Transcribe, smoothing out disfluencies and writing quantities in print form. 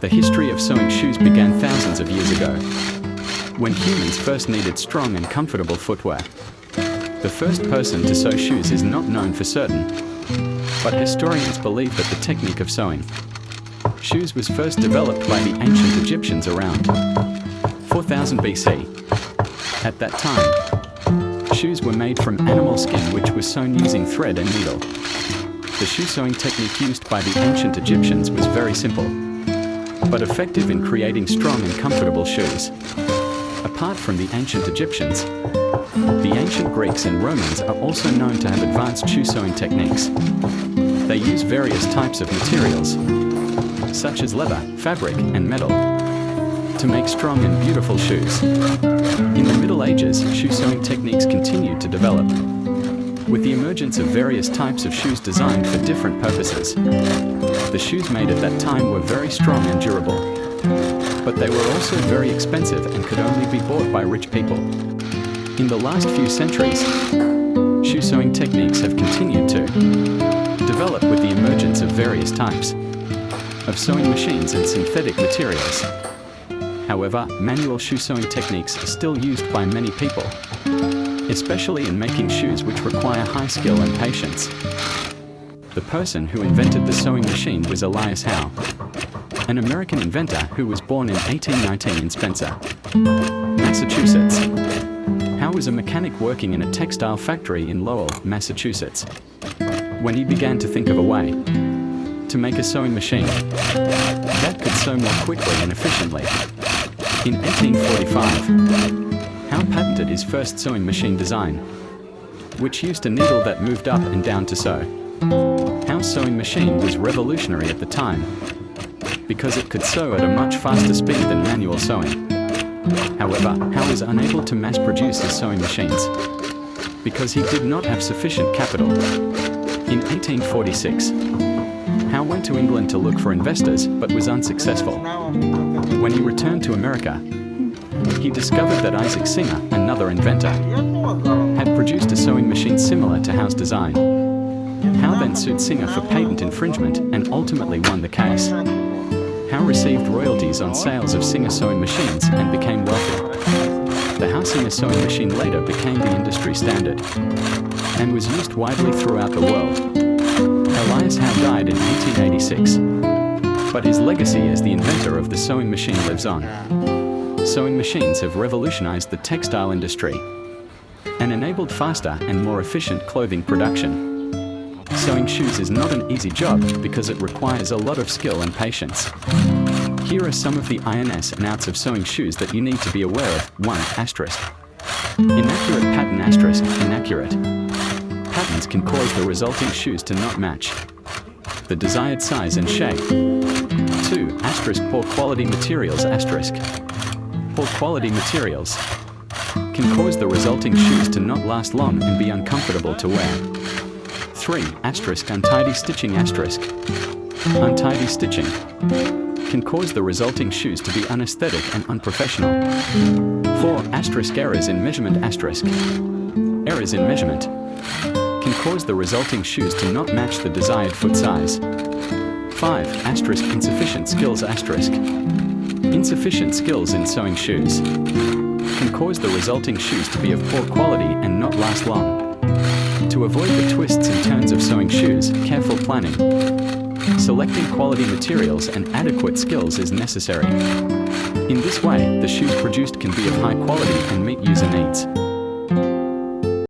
The history of sewing shoes began thousands of years ago, when humans first needed strong and comfortable footwear. The first person to sew shoes is not known for certain, but historians believe that the technique of sewing shoes was first developed by the ancient Egyptians around 4000 BC. At that time, shoes were made from animal skin which was sewn using thread and needle. The shoe sewing technique used by the ancient Egyptians was very simple, but effective in creating strong and comfortable shoes. Apart from the ancient Egyptians, the ancient Greeks and Romans are also known to have advanced shoe sewing techniques. They use various types of materials, such as leather, fabric, and metal, to make strong and beautiful shoes. In the Middle Ages, shoe sewing techniques continued to develop, with the emergence of various types of shoes designed for different purposes. The shoes made at that time were very strong and durable, but they were also very expensive and could only be bought by rich people. In the last few centuries, shoe sewing techniques have continued to develop with the emergence of various types of sewing machines and synthetic materials. However, manual shoe sewing techniques are still used by many people, especially in making shoes which require high skill and patience. The person who invented the sewing machine was Elias Howe, an American inventor who was born in 1819 in Spencer, Massachusetts. Howe was a mechanic working in a textile factory in Lowell, Massachusetts, when he began to think of a way to make a sewing machine that could sew more quickly and efficiently. In 1845, Howe patented his first sewing machine design, which used a needle that moved up and down to sew. Howe's sewing machine was revolutionary at the time because it could sew at a much faster speed than manual sewing. However, Howe was unable to mass produce his sewing machines because he did not have sufficient capital. In 1846, Howe went to England to look for investors but was unsuccessful. When he returned to America, he discovered that Isaac Singer, another inventor, had produced a sewing machine similar to Howe's design. Howe then sued Singer for patent infringement and ultimately won the case. Howe received royalties on sales of Singer sewing machines and became wealthy. The Howe Singer sewing machine later became the industry standard and was used widely throughout the world. Elias Howe died in 1886, but his legacy as the inventor of the sewing machine lives on. Sewing machines have revolutionized the textile industry and enabled faster and more efficient clothing production. Sewing shoes is not an easy job because it requires a lot of skill and patience. Here are some of the ins and outs of sewing shoes that you need to be aware of. 1. Asterisk. Inaccurate pattern. Asterisk. Inaccurate patterns can cause the resulting shoes to not match the desired size and shape. 2. Asterisk. Poor quality materials. Asterisk. Poor quality materials can cause the resulting shoes to not last long and be uncomfortable to wear. 3. Asterisk. Untidy stitching. Asterisk. Untidy stitching can cause the resulting shoes to be unaesthetic and unprofessional. 4. Asterisk. Errors in measurement. Asterisk. Errors in measurement can cause the resulting shoes to not match the desired foot size. 5. Asterisk. Insufficient skills. Asterisk. Insufficient skills in sewing shoes can cause the resulting shoes to be of poor quality and not last long. To avoid the twists and turns of sewing shoes, careful planning, selecting quality materials and adequate skills is necessary. In this way, the shoes produced can be of high quality and meet user needs.